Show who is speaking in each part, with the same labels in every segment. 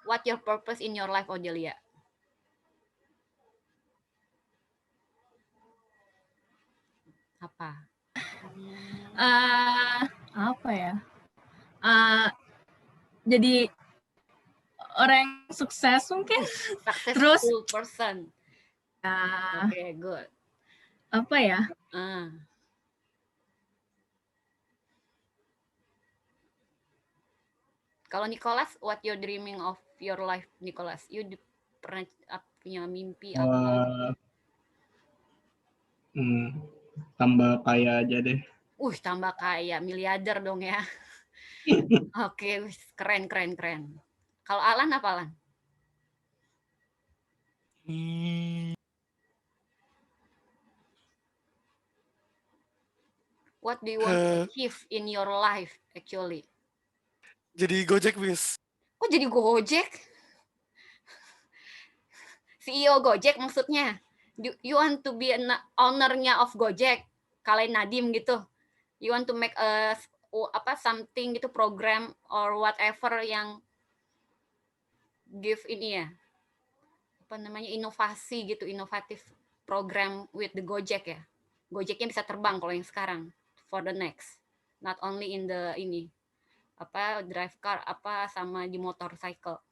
Speaker 1: What your purpose in your life, Odelia? Apa?
Speaker 2: Apa ya? Jadi orang yang sukses mungkin.
Speaker 1: Successful person.
Speaker 2: Oke,
Speaker 1: good.
Speaker 2: Apa ya?
Speaker 1: Kalau Nicholas, what you're dreaming of your life, Nicholas? You pernah punya mimpi apa?
Speaker 3: Tambah kaya aja deh.
Speaker 1: Tambah kaya, miliarder dong ya. Oke, keren. Kalau Alan apa, Alan? What do you want to achieve in your life, actually?
Speaker 4: Jadi Gojek, Miss.
Speaker 1: Kok jadi Gojek? CEO Gojek maksudnya? You want to be an owner-nya of Gojek? Kalian Nadim gitu. You want to make something gitu, program or whatever yang give ini ya, apa namanya, inovasi gitu, inovatif program with the Gojek ya. Gojeknya bisa terbang kalau yang sekarang for the next, not only in the ini apa drive car apa sama di motorcycle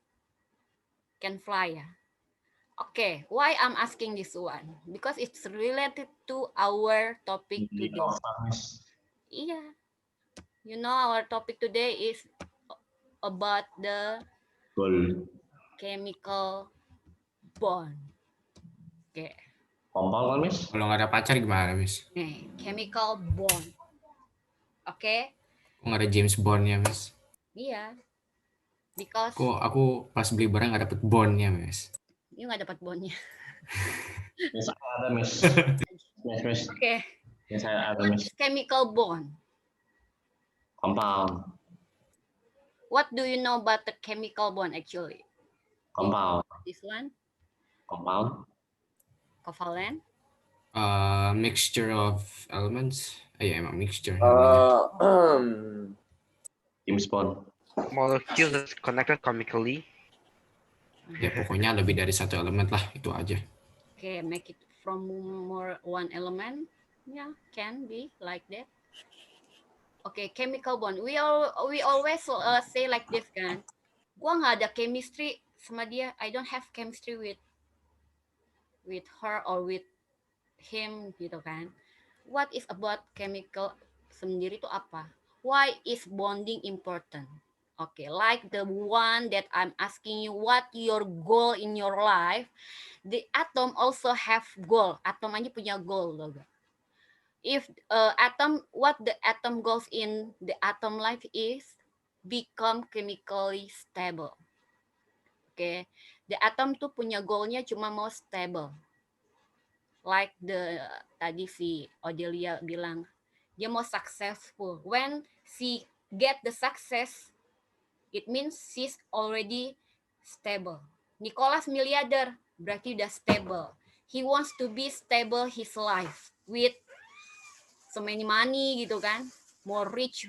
Speaker 1: can fly ya. Okay, why I'm asking this one? Because it's related to our topic today. Iya. You know our topic today is about the chemical bond. Oke.
Speaker 5: Kompal kan, Miss?
Speaker 6: Kalau nggak ada pacar gimana, Miss?
Speaker 1: Nih, chemical bond. Oke.
Speaker 6: Kok nggak ada James Bond-nya, Miss?
Speaker 1: Iya. Because
Speaker 6: Kok aku pas beli barang nggak dapet bond-nya, Miss?
Speaker 1: you nggak dapat bondnya.
Speaker 5: Miss, ada, Miss. Miss.
Speaker 1: Oke.
Speaker 5: Miss, ada,
Speaker 1: What
Speaker 5: Miss.
Speaker 1: is chemical bond?
Speaker 5: Compound.
Speaker 1: What do you know about the chemical bond actually?
Speaker 5: Compound.
Speaker 1: This one?
Speaker 5: Compound.
Speaker 1: Covalent?
Speaker 6: Mixture of elements. Iya, emang mixture.
Speaker 5: James Bond.
Speaker 7: Molecule that's connected chemically.
Speaker 6: Ya pokoknya lebih dari satu elemen lah, itu aja.
Speaker 1: Okay, make it from more one element. Yeah, can be like that. Okay, chemical bond. We always say like this kan. Gua nggak ada chemistry sama dia. I don't have chemistry with her or with him gitu kan. What is about chemical sendiri itu apa? Why is bonding important? Okay, like the one that I'm asking you, what your goal in your life? The atom also have goal. Atom aja punya goal loh. If atom, what the atom goals in the atom life is become chemically stable. Okay, the atom tuh punya goalnya cuma mau stable. Like tadi si Odelia bilang, dia mau successful. When she get the success, it means she's already stable. Nicholas miliarder, berarti udah stable. He wants to be stable his life with so many money gitu kan. More rich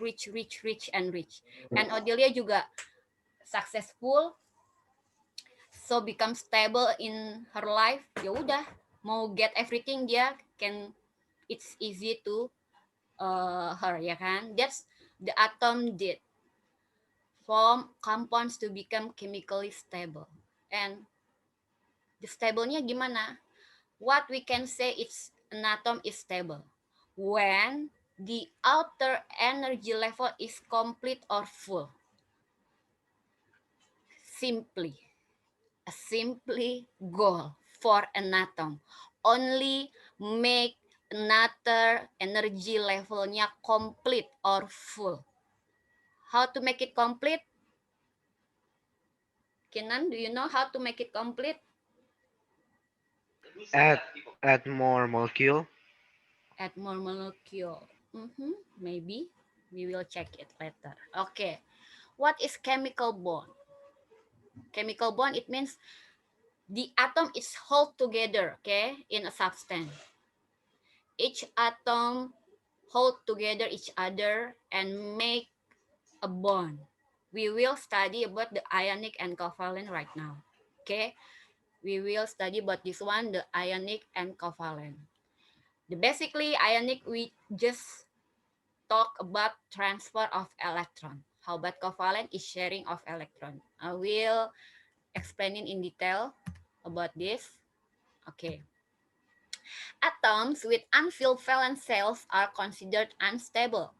Speaker 1: and rich. And Odelia juga successful, so become stable in her life. Ya udah, mau get everything dia can, it's easy to her ya kan. That's the atom did. Form compounds to become chemically stable. And the stable-nya gimana? What we can say it's an atom is stable when the outer energy level is complete or full. Simply goal for an atom. Only make another energy levelnya complete or full. How to make it complete? Kenan, do you know how to make it complete?
Speaker 7: Add more molecule.
Speaker 1: Add more molecule. Maybe we will check it later. Okay. What is chemical bond? Chemical bond, it means the atom is hold together, okay, in a substance. Each atom hold together each other and make a bond. we will study about the ionic and covalent right now. Okay, we will study about this one, the ionic and covalent. The basically ionic, we just talk about transfer of electron. How about covalent is sharing of electron. I will explain it in detail about this. Okay. Atoms with unfilled valence shells are considered unstable.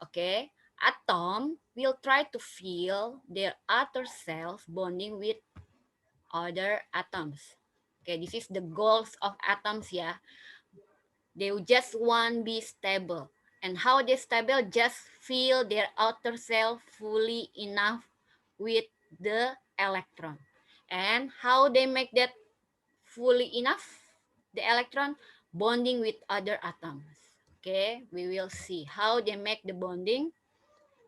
Speaker 1: Okay. Atom will try to fill their outer cells bonding with other atoms. Okay, this is the goals of atoms, yeah. They just want be stable. And how they stable? Just fill their outer cell fully enough with the electron. And how they make that fully enough, the electron? Bonding with other atoms. Okay, we will see how they make the bonding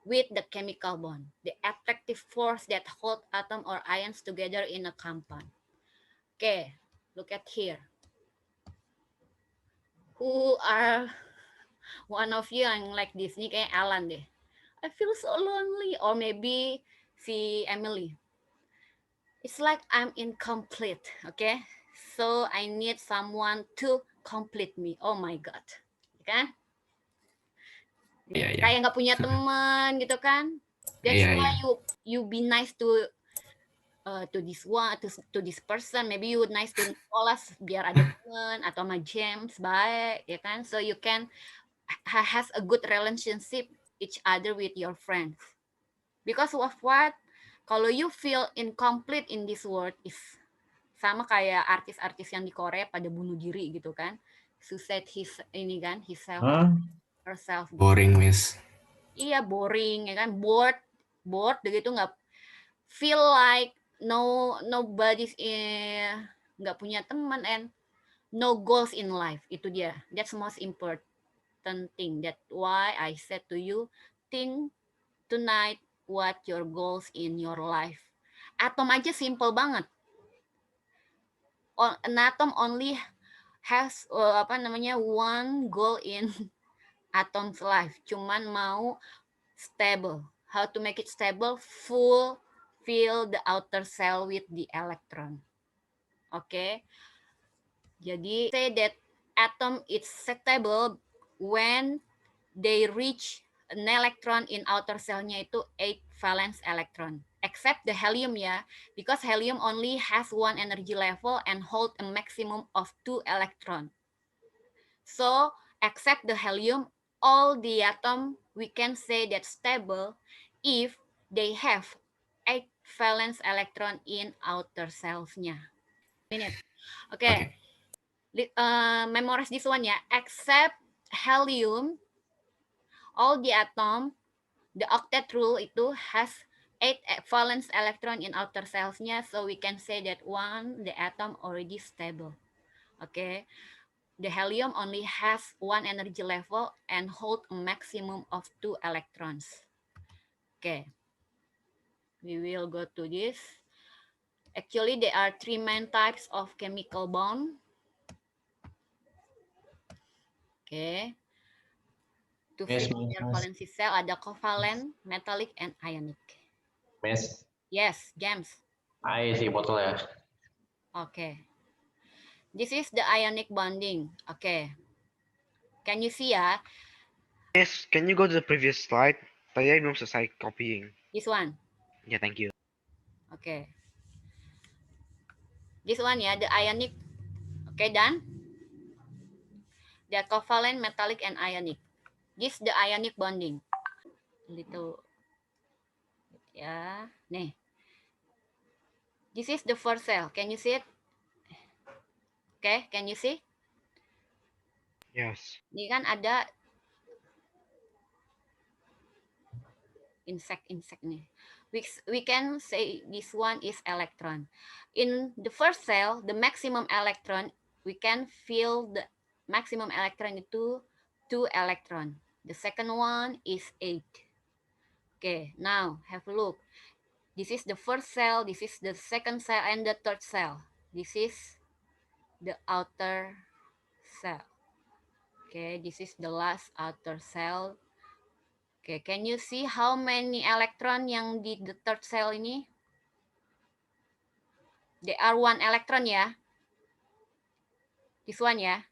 Speaker 1: with the chemical bond, the attractive force that hold atom or ions together in a compound. Okay, look at here. Who are one of you yang like this? Nih kayak Alan deh. I feel so lonely. Or maybe si Emily. It's like I'm incomplete, okay? So I need someone to complete me. Oh my God. Kan?
Speaker 6: Iya, iya.
Speaker 1: Kayak nggak punya teman gitu kan? That's
Speaker 6: Iya,
Speaker 1: why
Speaker 6: iya.
Speaker 1: you be nice to this one, to this person. Maybe you would nice to Nicholas biar ada teman, atau sama James baik, ya kan? So you can has a good relationship each other with your friends. Because of what? Kalau you feel incomplete in this world is sama kayak artis-artis yang di Korea pada bunuh diri gitu kan. Suicide ini kan, herself.
Speaker 6: Boring, Miss.
Speaker 1: Iya, boring ya kan, bored gitu, nggak feel like nobody's nggak punya teman and no goals in life. Itu dia. That's most important thing. That's why I said to you, think tonight what your goals in your life. Atom aja simple banget. An atom only has one goal in atom's life. Cuman mau stable. How to make it stable? Fill the outer cell with the electron. Okay. Jadi say that atom is stable when they reach an electron in outer cell-nya itu 8 valence electron. Except the helium ya, because helium only has one energy level and hold a maximum of 2 electron. So, except the helium, all the atom we can say that stable if they have 8 valence electron in outer cells-nya. Okay. Memorize this one ya. Except helium, all the atom, the octet rule itu has 8 valence electron in outer cells-nya, so we can say that the atom already stable. Okay. The helium only has one energy level and hold a maximum of 2 electrons. Okay. We will go to this. Actually, there are 3 main types of chemical bond. Okay. To
Speaker 5: Yes,
Speaker 1: fill their
Speaker 5: Miss.
Speaker 1: valency cell ada covalent, metallic, and ionic.
Speaker 5: Miss,
Speaker 1: Yes, James.
Speaker 5: air isi botol ya.
Speaker 1: Okay. This is the ionic bonding. Okay. Can you see ya?
Speaker 7: Yes, can you go to the previous slide? Tadi belum selesai copying.
Speaker 1: This one.
Speaker 7: Yeah, thank you.
Speaker 1: Okay. This one ya, the ionic. Okay, done? The covalent, metallic, and ionic. This the ionic bonding. Little. Ya, nih. This is the first cell. Can you see it? Okay, can you see?
Speaker 7: Yes.
Speaker 1: Ini kan ada insect nih. We can say this one is electron. In the first cell, the maximum electron, we can fill the maximum electron into 2 electron. The second one is 8. Okay, now have a look. This is the first cell, this is the second cell, and the third cell. This is the outer cell. Okay, this is the last outer cell. Okay, can you see how many electron yang di the third cell ini? There are 1 electron ya. This one ya.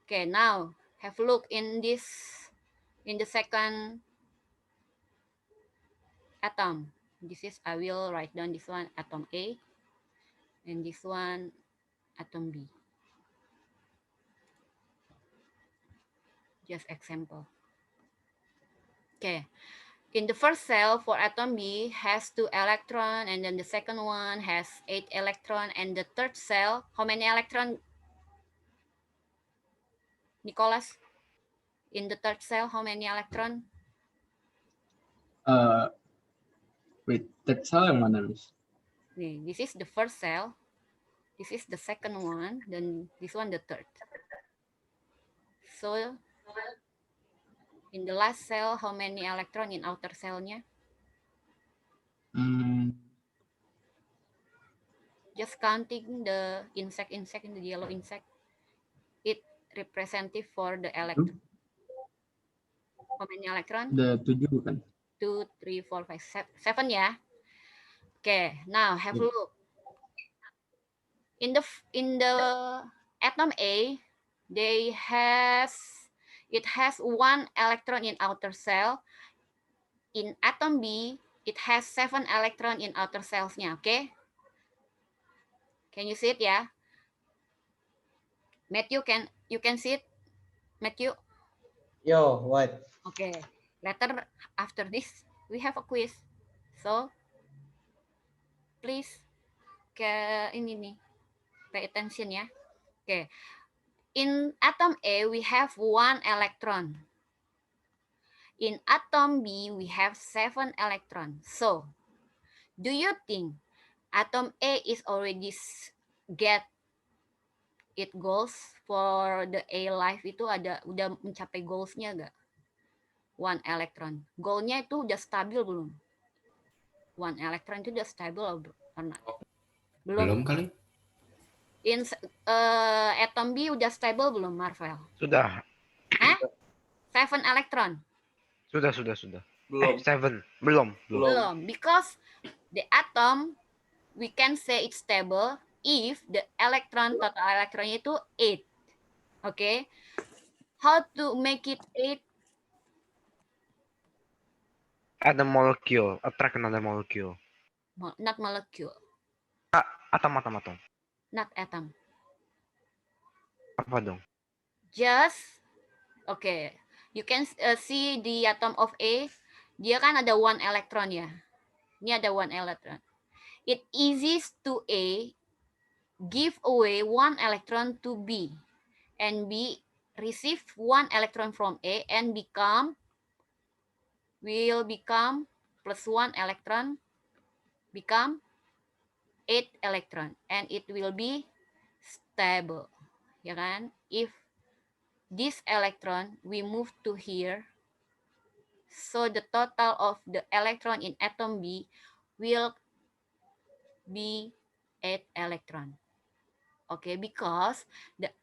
Speaker 1: Okay, now have a look in the second atom. This is, I will write down this one atom A and this one atom B. Just example. Okay. In the first cell for atom B has 2 electron, and then the second one has 8 electron, and the third cell, how many electron? Nicholas, in the third cell, how many electron?
Speaker 3: Wait, third cell yang mana, Miss?
Speaker 1: This is the first cell. This is the second one. Then this one the third. So in the last cell, how many electron in outer cell-nya? Just counting the insect in the yellow insect. It representative for the electron. How many electron?
Speaker 3: Ada 7 kan?
Speaker 1: 2, 3, 4, 5, 7 ya. Okay, now have a look. In the atom A, it has 1 electron in outer cell. In atom B, it has 7 electron in outer cells-nya. Okay? Can you see it ya? Matthew, you can see it? Matthew?
Speaker 8: Yo, what?
Speaker 1: Okay. Later after this, we have a quiz. So, please ini nih, pay attention ya. Okay. In atom A, we have 1 electron. In atom B, we have 7 electrons. So, do you think atom A is already get it goals for the A life itu udah mencapai goals-nya nggak? 1 electron. Goal-nya itu udah stabil belum? 1 electron itu udah stabil or not?
Speaker 6: Belum kali.
Speaker 1: In atom B udah stable belum, Marvel?
Speaker 7: Sudah.
Speaker 1: 7 electron.
Speaker 7: Sudah.
Speaker 8: Belum.
Speaker 7: 7. Belum.
Speaker 1: Because the atom, we can say it's stable if the total electronnya itu 8. Okay? How to make it 8?
Speaker 7: Add a molecule. Attract another molecule.
Speaker 1: Not molecule.
Speaker 7: Atom.
Speaker 1: Not atom.
Speaker 7: Apa dong?
Speaker 1: Just, okay. You can see the atom of A. Dia kan ada 1 electron ya. Ini ada 1 electron. It eases to A, give away 1 electron to B. And B receive 1 electron from A and will become plus 1 electron, become 8 electron. And it will be stable. Ya kan? If this electron we move to here, so the total of the electron in atom B will be 8 electron. Okay, because the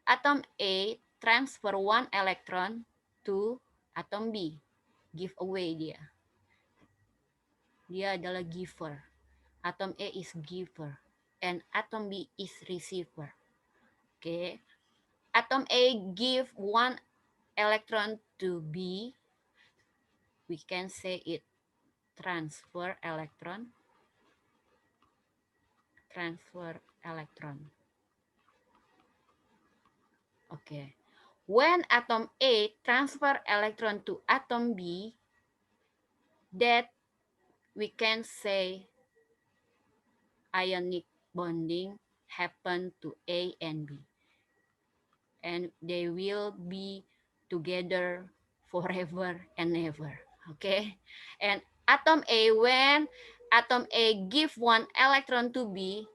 Speaker 1: atom A transfer 1 electron to atom B. Give away dia. Dia adalah giver. Atom A is giver and atom B is receiver. Okay. Atom A give 1 electron to B. We can say it transfer electron. Okay. When atom A transfer electron to atom B, that we can say ionic bonding happen to A and B. And they will be together forever and ever. Okay. And atom A, when atom A give 1 electron to B,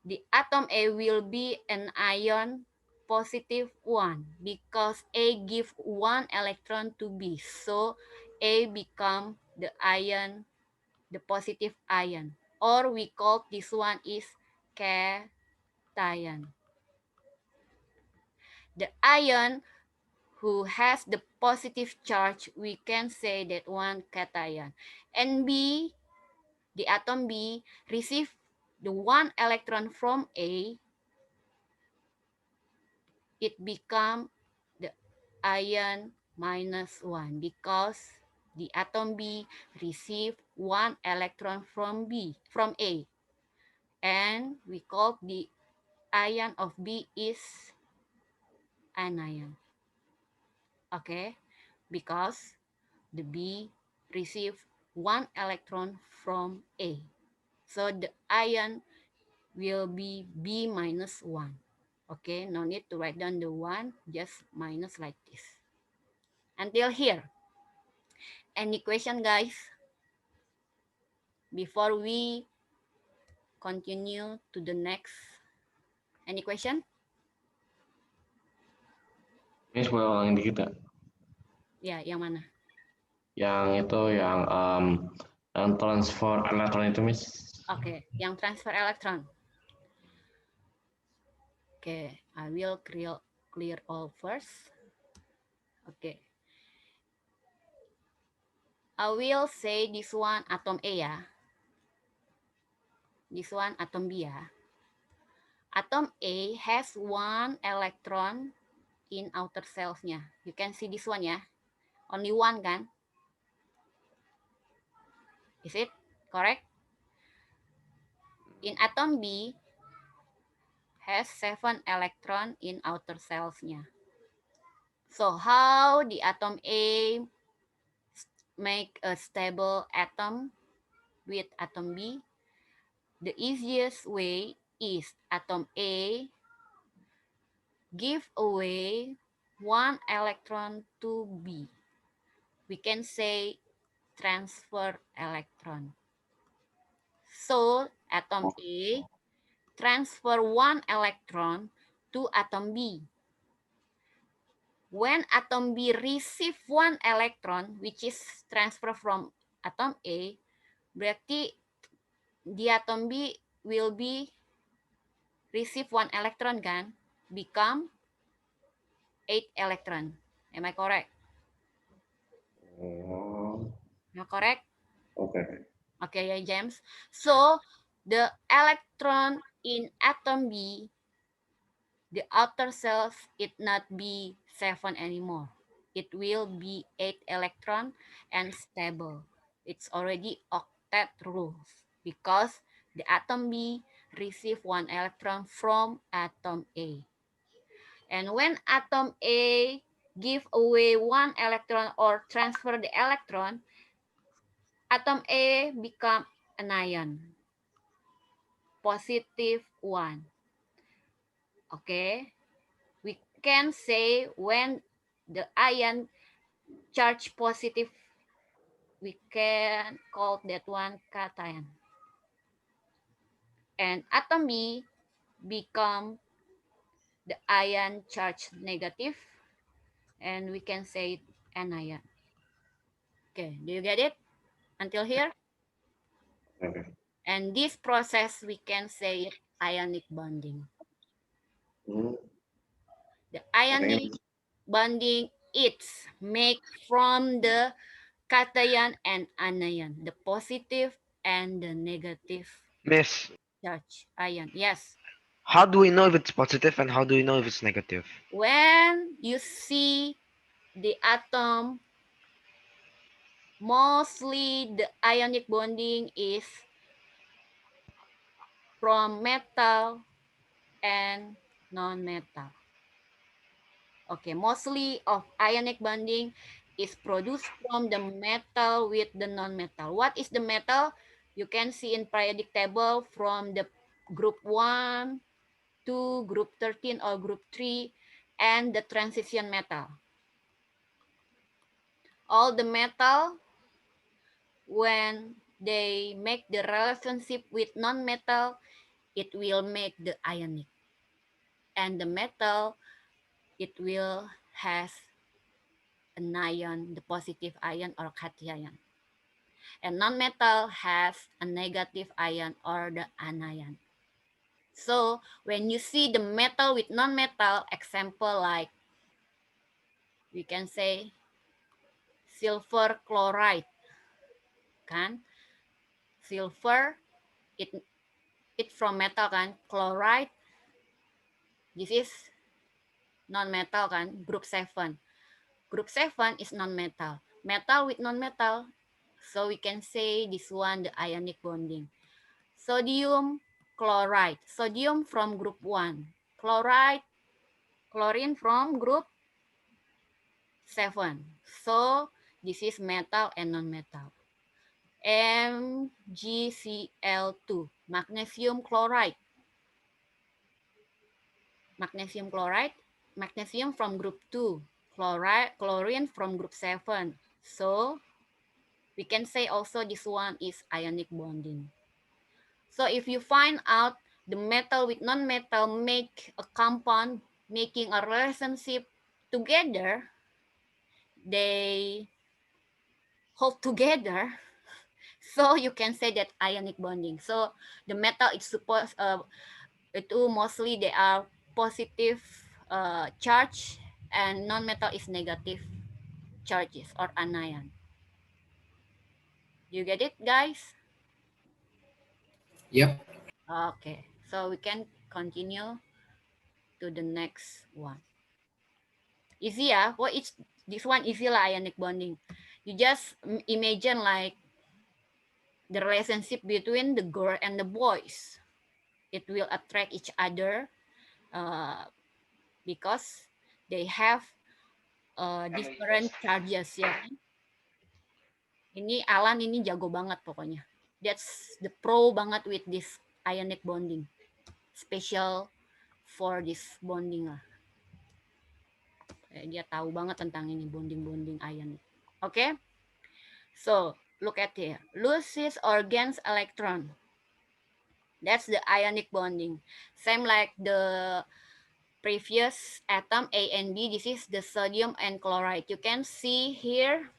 Speaker 1: the atom A will be an ion positive 1 because A give 1 electron to B. So A become the ion, the positive ion, or we call this one is cation. The ion who has the positive charge, we can say that one cation. And B, the atom B receive the one electron from A, it become the ion -1 because the atom B receive one electron from A, and we call the ion of B is anion. Okay, because the B receive one electron from A, so the ion will be B -1. Okay, no need to write down the 1, just minus like this. Until here. Any question, guys? Before we continue to the next. Any question?
Speaker 5: Miss boleh ulangin dikit nggak?
Speaker 1: Ya, yang mana?
Speaker 5: Yang itu yang transfer elektron itu, Miss.
Speaker 1: Oke, yang transfer elektron. Oke, I will clear all first. Oke. I will say this one atom A ya. This one atom B ya. Atom A has one electron in outer cells-nya. You can see this one ya. Only one kan? Is it correct? In atom B has 7 electron in outer cells-nya. So how the atom A make a stable atom with atom B? The easiest way is atom A give away one electron to B. We can say transfer electron. So atom A transfer one electron to atom B. When atom B receive one electron, which is transfer from atom A, berarti the atom B will be receive one electron kan, become 8 electron. Am I correct?
Speaker 5: Oh,
Speaker 1: Am I correct?
Speaker 5: oke.
Speaker 1: Okay, ya James. So the electron in atom B, the outer cells, it not be 7 anymore. It will be 8 electron and stable. It's already octet rules because the atom B receive one electron from atom A. And when atom A give away one electron or transfer the electron, atom A become anion, positive 1. Okay, we can say when the ion charge positive, we can call that one cation. And atom B become the ion charge negative, and we can say anion. Okay, do you get it until here?
Speaker 5: Oke.
Speaker 1: And this process we can say it ionic bonding. The ionic bonding it's made from the cation and anion, the positive and the negative
Speaker 7: Miss,
Speaker 1: charge ion. Yes.
Speaker 7: how do we know if it's positive and how do we know if it's negative?
Speaker 1: When you see the atom, mostly the ionic bonding is from metal and non-metal. Okay, mostly of ionic bonding is produced from the metal with the non-metal. What is the metal? You can see in periodic table from the group 1 to group 13 or group 3 and the transition metal. All the metal, when they make the relationship with non-metal, it will make the ionic. And the metal, it will has an ion, the positive ion or cation. And non-metal has a negative ion or the anion. So when you see the metal with non-metal, example like We can say silver chloride, kan? Silver, it from metal kan? Chloride, this is non-metal kan? Group 7. Group 7 is non-metal. Metal with non-metal, so we can say this one the ionic bonding. Sodium chloride. Sodium from group 1. Chloride, chlorine from group 7. So this is metal and non-metal. MgCl2, magnesium chloride. Magnesium chloride, magnesium from group 2. Chlorine from group 7. So we can say also this one is ionic bonding. So if you find out the metal with non-metal make a compound, making a relationship together, they hold together, so you can say that ionic bonding. So the metal is supposed itu mostly they are positive charge and non-metal is negative charges or anion. You get it, guys?
Speaker 6: Yep.
Speaker 1: Okay, so we can continue to the next one. Easy ya, what is this one easy lah ionic bonding. You just imagine like the relationship between the girl and the boys. It will attract each other because they have different charges ya. Ini Alan ini jago banget pokoknya. That's the pro banget with this ionic bonding. Special for this bonding lah. Dia tahu banget tentang ini bonding ion. Okay? So, look at here. Loses or gains electron. That's the ionic bonding. Same like the previous atom A and B. This is the sodium and chloride. You can see here.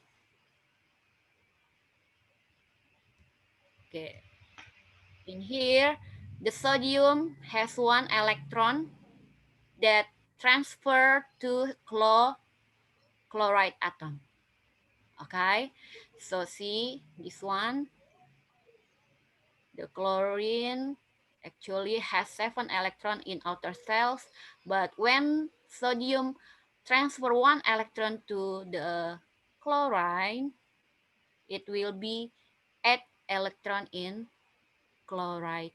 Speaker 1: Okay. In here, the sodium has 1 electron that transfer to chloride atom. Okay, so see this one. The chlorine actually has 7 electrons in outer cells, but when sodium transfer 1 electron to the chlorine, it will be 8 electron in chloride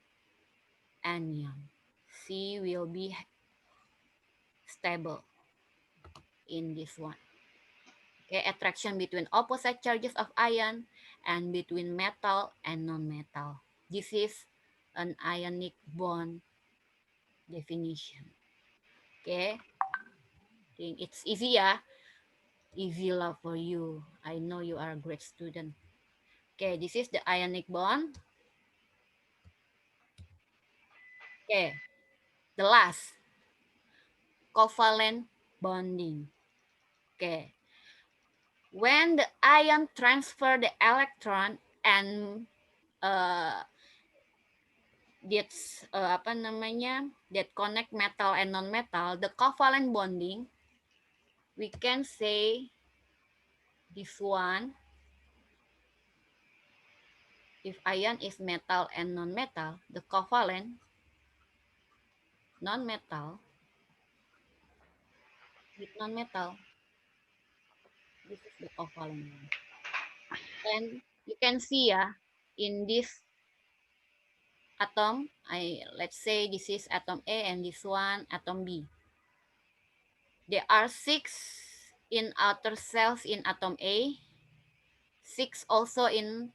Speaker 1: anion. C will be stable in this one. Okay, attraction between opposite charges of ion and between metal and non-metal. This is an ionic bond definition. Okay, I think it's easy ya. Easy lah for you. I know you are a great student. Okay, this is the ionic bond. Okay, the last, covalent bonding. Okay. When the ion transfer the electron and that connect metal and non-metal, the covalent bonding, we can say this one. If ion is metal and non-metal, the covalent non-metal with non-metal, this is the covalent one. And you can see in this atom, let's say this is atom A and this one atom B. There are 6 in outer cells in atom A, 6 also in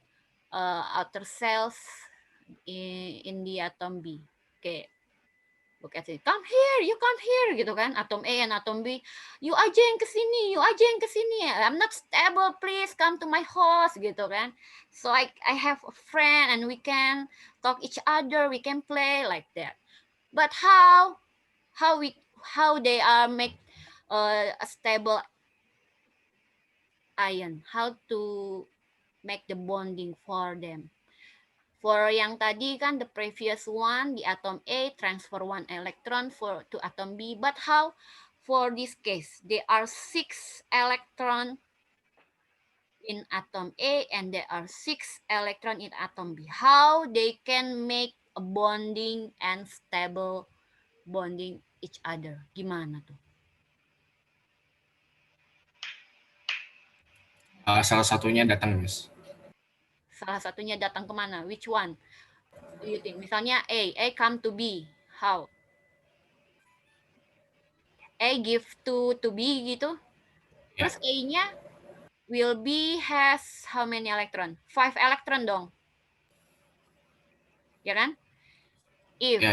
Speaker 1: outer cells in the atom B. Okay, look at it. Come here, you come here, gitu kan? Atom A and atom B. You aja yang kesini, you aja yang kesini. I'm not stable, please come to my house, gitu kan? So I have a friend and we can talk each other, we can play like that. But how they are make a stable ion? How to make the bonding for them? For yang tadi kan the previous one, the atom A transfer 1 electron to atom B. But how For this case, there are 6 electrons in atom A and there are 6 electrons in atom B. How they can make a bonding and stable bonding each other? Gimana tuh?
Speaker 6: Salah satunya datang, Miss.
Speaker 1: Salah satunya datang kemana? Which one do you think? Misalnya A come to B. How? A give to B gitu.
Speaker 6: Ya.
Speaker 1: Terus A-nya will be has how many electron? 5 electron dong. Ya kan? If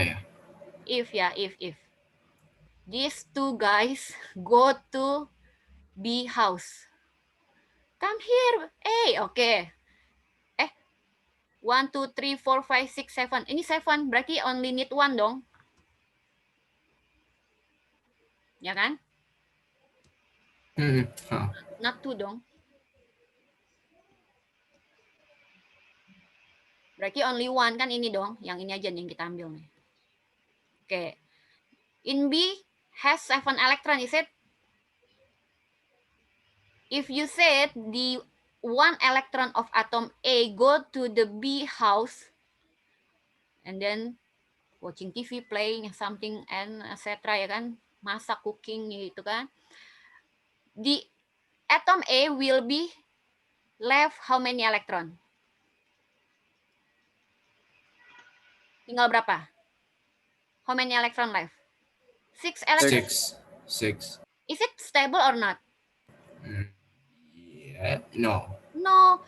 Speaker 1: these two guys go to B house. Come here. Okay. 1, 2, 3, 4, 5, 6, 7. Ini 7, berarti only need 1 dong. Ya kan? Not 2 dong. Berarti only 1 kan ini dong. Yang ini aja nih yang kita ambil nih. Oke. In B has 7 electron, is it? If you said the 1 electron of atom A go to the B house and then watching TV, playing something and etc. ya kan, masak, cooking gitu kan. The atom A will be left how many electron? Tinggal berapa? How many electron left? 6 electron.
Speaker 6: 6.
Speaker 1: Is it stable or not?
Speaker 6: No.
Speaker 1: No.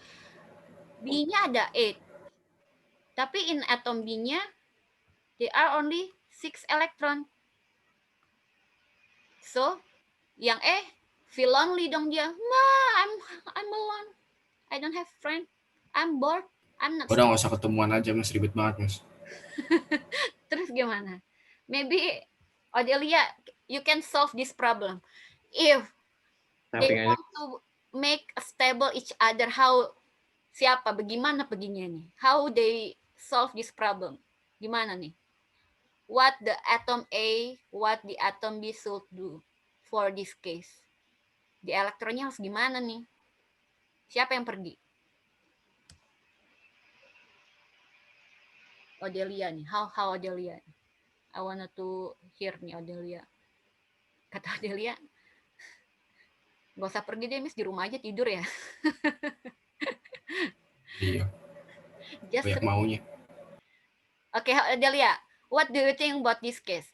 Speaker 1: B-nya ada 8. Tapi in atom B-nya there are only 6 electron. So, yang feel lonely dong dia. Nah, I'm alone. I don't have friend. I'm bored. I'm not.
Speaker 6: Udah nggak usah ketemuan aja, Mas, ribet banget, Mas.
Speaker 1: Terus gimana? Maybe Odelia, you can solve this problem. If they want to make a stable each other, how bagaimana perginya nih? How they solve this problem? Gimana nih? What the atom A, what the atom B should do for this case? Di elektronnya harus gimana nih? Siapa yang pergi? Odelia nih. How Odelia? I wanted to hear nih Odelia. Kata Odelia, gak usah pergi deh, Miss, di rumah aja tidur ya.
Speaker 6: Iya. Banyak maunya.
Speaker 1: Okay, Odelia, what do you think about this case?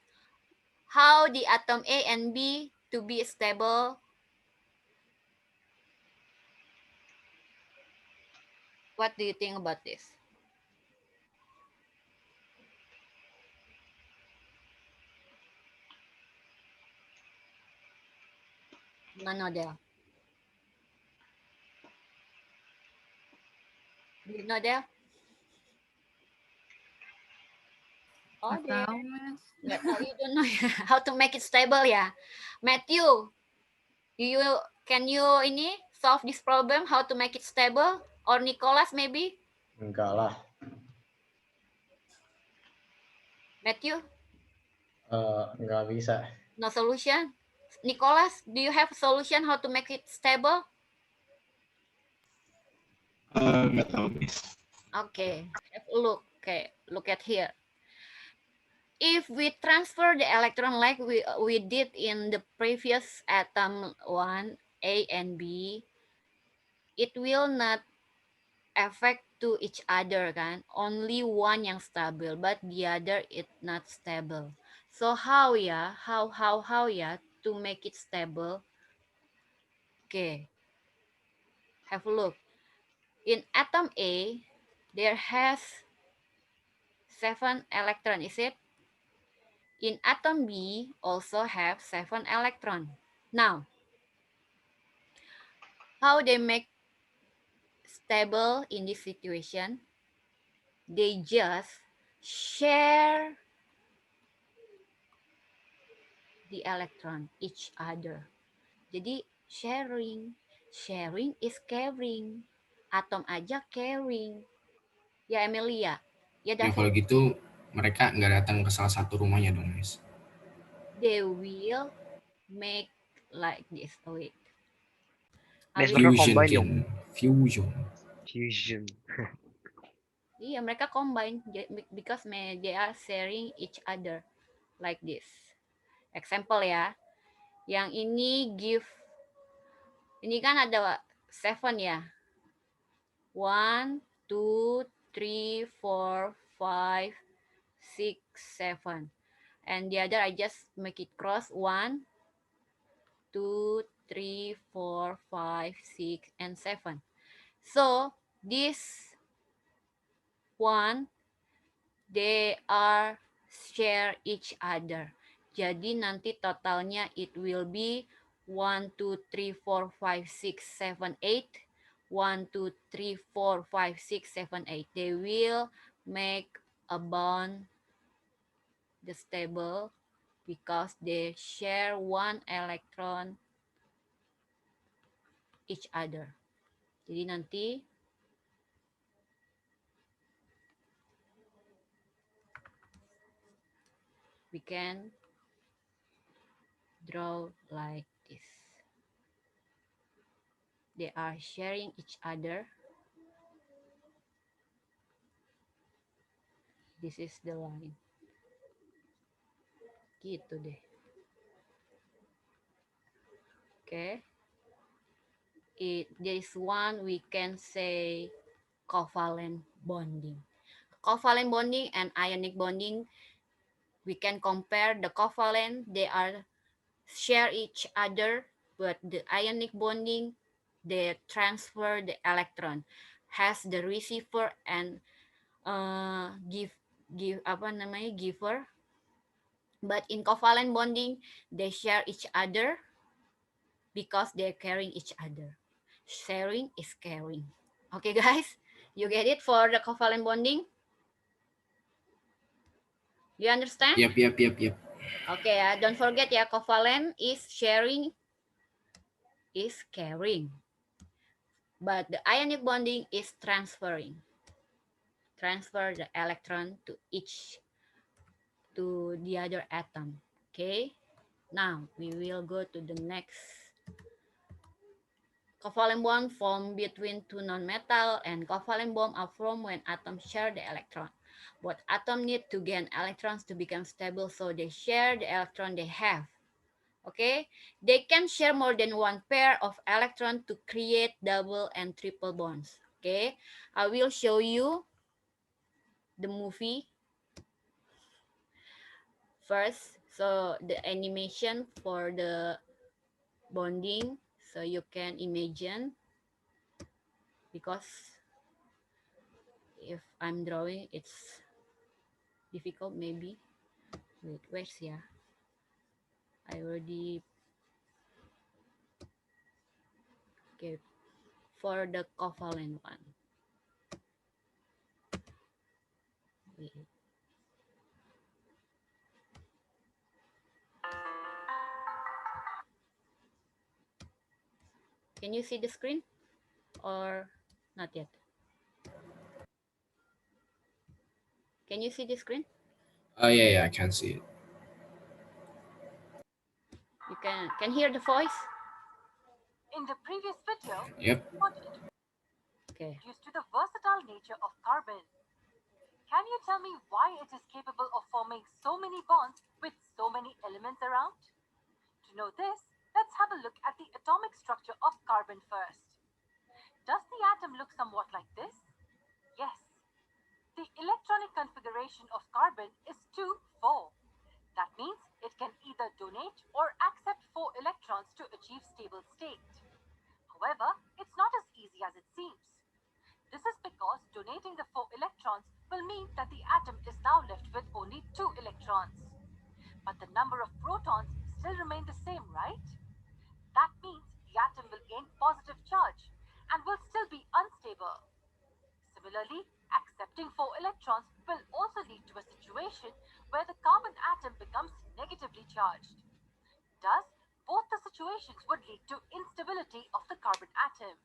Speaker 1: How the atom A and B to be stable? What do you think about this? Gimana, Del? Do you know, Del? Oh,
Speaker 2: Nggak tahu, Mas.
Speaker 1: Nggak tahu, you don't know how to make it stable ya. Matthew, can you ini solve this problem how to make it stable? Or Nicholas maybe?
Speaker 8: Enggak lah.
Speaker 1: Matthew?
Speaker 8: Enggak bisa.
Speaker 1: No solution? Nicholas, do you have a solution how to make it stable?
Speaker 5: Nggak tahu, Miss.
Speaker 1: Okay, have a look. Okay, look at here. If we transfer the electron like we did in the previous atom 1, A and B, it will not affect to each other kan. Only one yang stabil, but the other it not stable. So how ya? How ya to make it stable? Okay. Have a look. In atom A, there has 7 electron, is it? In atom B, also have 7 electron. Now, how they make stable in this situation? They just share the electron each other. Jadi sharing is caring. Atom aja caring. Ya Emilia. Ya
Speaker 6: Nah,
Speaker 1: David.
Speaker 6: kalau gitu mereka nggak datang ke salah satu rumahnya dong, Miss.
Speaker 1: They will make like this. Oh, wait.
Speaker 7: Nes,
Speaker 1: will-
Speaker 7: mereka
Speaker 6: Fusion,
Speaker 7: combine
Speaker 6: Ken.
Speaker 7: dong.
Speaker 6: Fusion.
Speaker 7: Fusion.
Speaker 1: Iya, mereka combine because they are sharing each other like this. Example ya. Yang ini give, ini kan ada 7 ya. 1, 2, 3, 4, 5, 6, 7. And the other I just make it cross 1, 2, 3, 4, 5, 6, and 7. So this one, they are share each other. Jadi nanti totalnya it will be 1, 2, 3, 4, 5, 6, 7, 8. 1, 2, 3, 4, 5, 6, 7, 8. They will make a bond the stable because they share one electron each other. Jadi nanti we can draw like this. They are sharing each other. This is the line. Gitu deh. Okay. This one we can say covalent bonding. Covalent bonding and ionic bonding, we can compare the covalent, they are share each other, but the ionic bonding, they transfer the electron, has the receiver and give giver. But in covalent bonding, they share each other because they're carrying each other. Sharing is caring. Okay, guys, you get it for the covalent bonding? You understand?
Speaker 6: Yep.
Speaker 1: Okay, don't forget ya, covalent is sharing, is caring. But the ionic bonding is transferring. Transfer the electron to the other atom. Okay. Now we will go to the next. Covalent bond formed between two nonmetal, and covalent bond are formed when atoms share the electron. Both atoms need to gain electrons to become stable, so they share the electron they have. Okay, they can share more than one pair of electrons to create double and triple bonds. Okay, I will show you the movie first. So the animation for the bonding, so you can imagine, because if I'm drawing it's difficult maybe. Wait, where's yeah? I already, okay, for the covalent one. Wait. Can you see the screen or not yet? Can you see the screen?
Speaker 6: Yeah, I can see it.
Speaker 1: You can hear the voice?
Speaker 9: In the previous video,
Speaker 6: Yep.
Speaker 9: we got
Speaker 1: Okay.
Speaker 9: introduced to the versatile nature of carbon. Can you tell me why it is capable of forming so many bonds with so many elements around? To know this, let's have a look at the atomic structure of carbon first. Does the atom look somewhat like this? Yes. The electronic configuration of carbon is 2,4. That means it can either donate or accept 4 electrons to achieve stable state. However, it's not as easy as it seems. This is because donating the 4 electrons will mean that the atom is now left with only 2 electrons. But the number of protons still remain the same, right? That means the atom will gain positive charge and will still be unstable. Similarly, accepting 4 electrons will also lead to a situation where the carbon atom becomes negatively charged. Thus, both the situations would lead to instability of the carbon atom.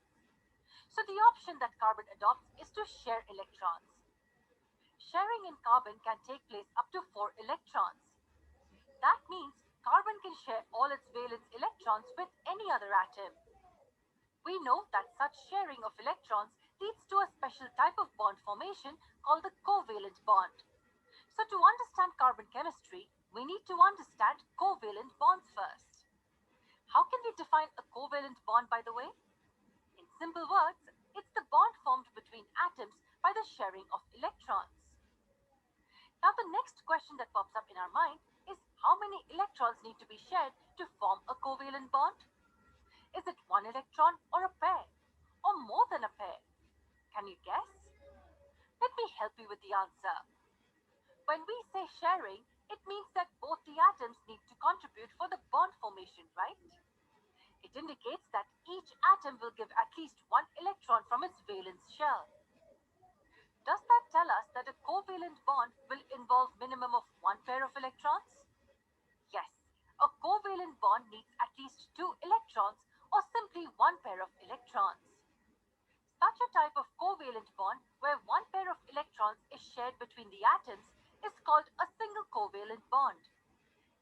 Speaker 9: So the option that carbon adopts is to share electrons. Sharing in carbon can take place up to 4 electrons. That means carbon can share all its valence electrons with any other atom. We know that such sharing of electrons leads to a special type of bond formation called the covalent bond. So to understand carbon chemistry, we need to understand covalent bonds first. How can we define a covalent bond, by the way? In simple words, it's the bond formed between atoms by the sharing of electrons. Now the next question that pops up in our mind is how many electrons need to be shared to form a covalent bond? Is it one electron or a pair? Or more than a pair? Can you guess? Let me help you with the answer. When we say sharing, it means that both the atoms need to contribute for the bond formation, right? It indicates that each atom will give at least one electron from its valence shell. Does that tell us that a covalent bond will involve minimum of one pair of electrons? Yes, a covalent bond needs at least two electrons or simply one pair of electrons. Such a type of covalent bond where one pair of electrons is shared between the atoms is called a single covalent bond.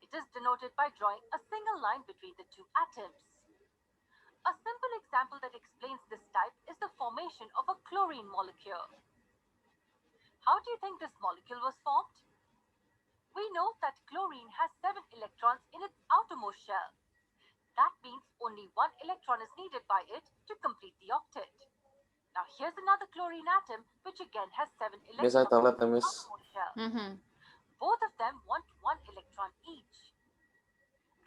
Speaker 9: It is denoted by drawing a single line between the two atoms. A simple example that explains this type is the formation of a chlorine molecule. How do you think this molecule was formed? We know that chlorine has 7 electrons in its outermost shell. That means only one electron is needed by it to complete the octet. Now here's another chlorine atom which again has 7
Speaker 10: Miss, I
Speaker 9: electrons
Speaker 10: toilet,
Speaker 9: in its
Speaker 10: Miss.
Speaker 9: outermost shell.
Speaker 1: Mhm.
Speaker 9: Both of them want 1 electron each.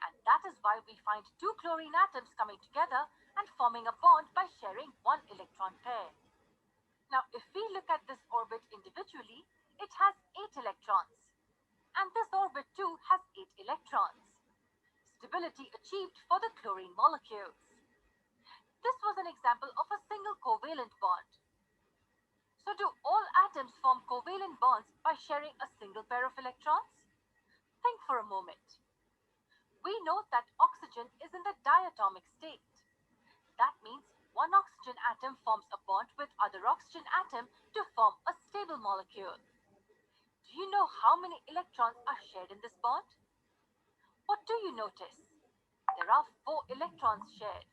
Speaker 9: And that is why we find 2 chlorine atoms coming together and forming a bond by sharing 1 electron pair. Now if we look at this orbit individually, it has 8 electrons. And this orbit too has 8 electrons. Stability achieved for the chlorine molecules. This was an example of a single covalent bond. So do all atoms form covalent bonds by sharing a single pair of electrons? Think for a moment. We know that oxygen is in the diatomic state. That means one oxygen atom forms a bond with other oxygen atom to form a stable molecule. Do you know how many electrons are shared in this bond? What do you notice? There are 4 electrons shared.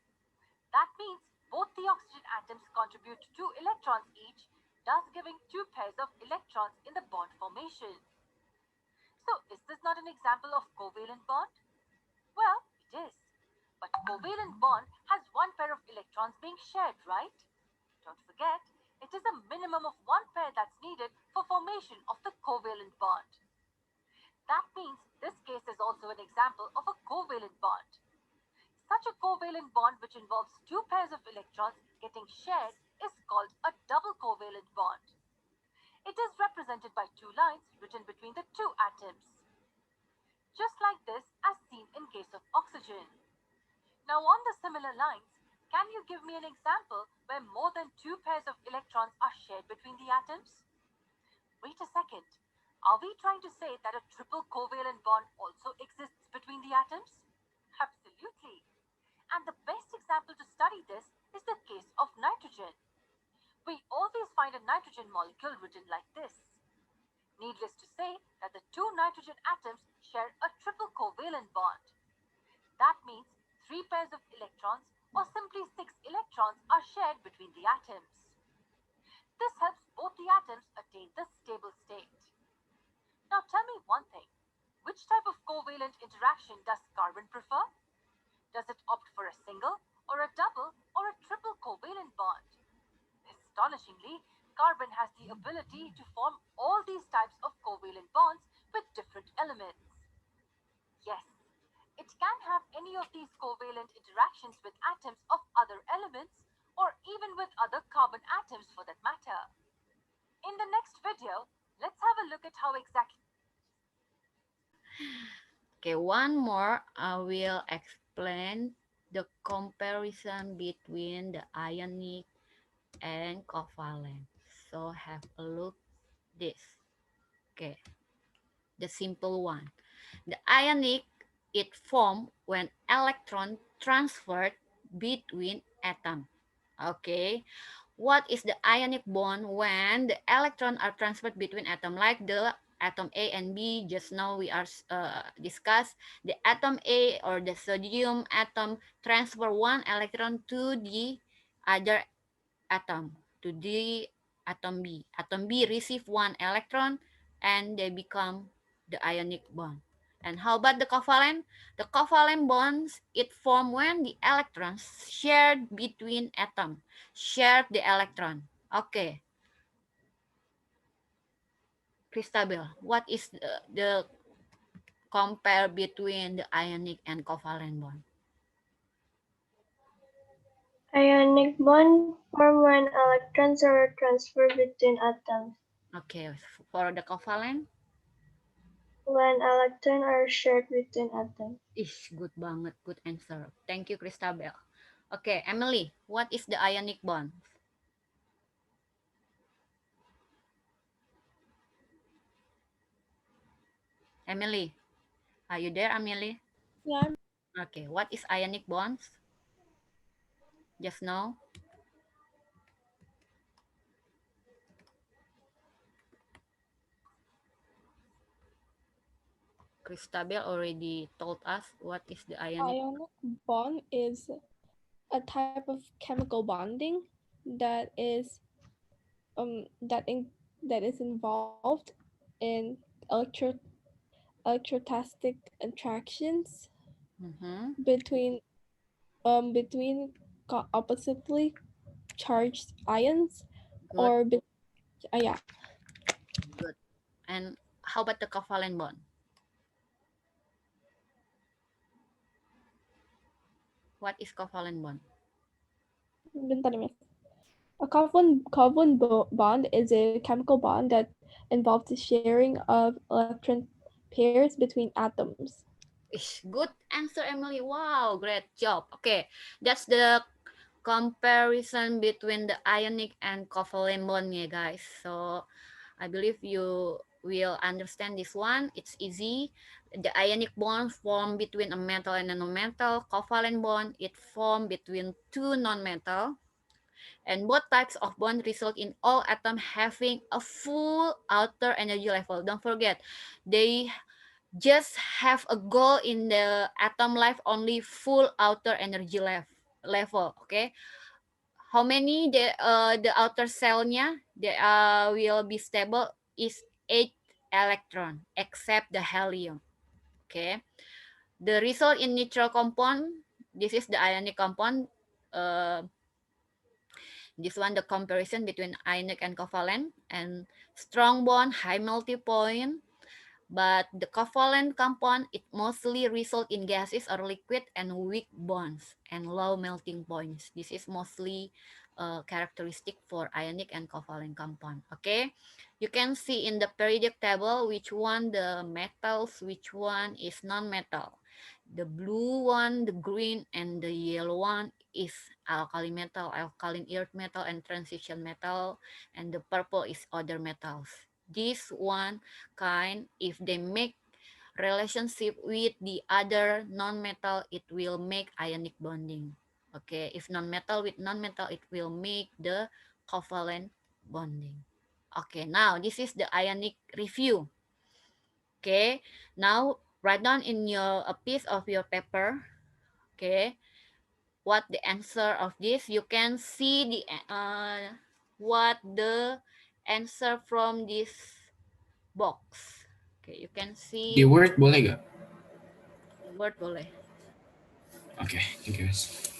Speaker 9: That means both the oxygen atoms contribute 2 electrons each, thus giving 2 pairs of electrons in the bond formation. So is this not an example of covalent bond? Well, it is. But covalent bond has 1 pair of electrons being shared, right? Don't forget, it is a minimum of 1 pair that's needed for formation of the covalent bond. That means this case is also an example of a covalent bond. Such a covalent bond which involves 2 pairs of electrons getting shared is called a double covalent bond. It is represented by 2 lines written between the 2 atoms. Just like this as seen in case of oxygen. Now on the similar lines, can you give me an example where more than 2 pairs of electrons are shared between the atoms? Wait a second. Are we trying to say that a triple covalent bond also exists between the atoms? Absolutely. And the best example to study this is the case of nitrogen. We always find a nitrogen molecule written like this. Needless to say that the 2 nitrogen atoms share a triple covalent bond. That means 3 pairs of electrons or simply 6 electrons are shared between the atoms. This helps both the atoms attain the stable state. Now tell me one thing. Which type of covalent interaction does carbon prefer? Does it opt for a single, or a double, or a triple covalent bond? Astonishingly, carbon has the ability to form all these types of covalent bonds with different elements. Yes, it can have any of these covalent interactions with atoms of other elements, or even with other carbon atoms for that matter. In the next video, let's have a look at how exactly.
Speaker 1: Okay, one more. I will explain the comparison between the ionic and covalent. So have a look this. Okay, the simple one. The ionic, it formed when electron transferred between atoms. Okay, what is the ionic bond when the electrons are transferred between atoms? Like the atom A and B. Just now we are discussed the atom A or the sodium atom transfer one electron to the other atom, to the atom B. Atom B receive one electron and they become the ionic bond. And how about the covalent? The covalent bonds, it form when the electrons shared between atoms, share the electron. Okay. Christabel, what is the compare between the ionic and covalent bond?
Speaker 10: Ionic bond form when electrons are transferred between atoms.
Speaker 1: Okay, for the covalent?
Speaker 10: When electrons are shared between atoms.
Speaker 1: Good banget, good answer. Thank you, Christabel. Okay, Emily, what is the ionic bond? Emily, are you there, Emily?
Speaker 10: Yeah.
Speaker 1: Okay, what is ionic bonds? Just now. Christabel already told us what is the ionic.
Speaker 10: Ionic bond is a type of chemical bonding that is involved in electrostatic attractions
Speaker 1: Mhm.
Speaker 10: between oppositely charged ions
Speaker 1: Good,
Speaker 10: or yeah.
Speaker 1: good. And how about the covalent bond? What is covalent bond?
Speaker 10: Bentar ya, Mas. A covalent bond is a chemical bond that involves the sharing of electron pairs between atoms.
Speaker 1: Good answer, Emily. Wow, great job. Okay, that's the comparison between the ionic and covalent bond, yeah, guys. So I believe you will understand this one. It's easy. The ionic bond form between a metal and a non-metal. Covalent bond, it form between two non-metal. And both types of bond result in all atoms having a full outer energy level. Don't forget, they just have a goal in the atom life only full outer energy level. Okay, how many the outer cellnya they will be stable is 8 electron except the helium. Okay, the result in neutral compound, this is the ionic compound. This one, the comparison between ionic and covalent, and strong bond, high melting point. But the covalent compound, it mostly result in gases or liquid and weak bonds and low melting points. This is mostly characteristic for ionic and covalent compound. Okay, you can see in the periodic table which one the metals, which one is non-metal. The blue one, the green, and the yellow one is alkali metal, alkaline earth metal, and transition metal, and the purple is other metals. This one kind, if they make relationship with the other non-metal, it will make ionic bonding. Okay, if non-metal with non-metal, it will make the covalent bonding. Okay, now this is the ionic review. Okay, now write down in a piece of your paper. Okay, what the answer of this? You can see the what the answer from this box. Okay, you can see
Speaker 6: Di Word boleh gak?
Speaker 1: word boleh.
Speaker 6: Oke, thank you guys.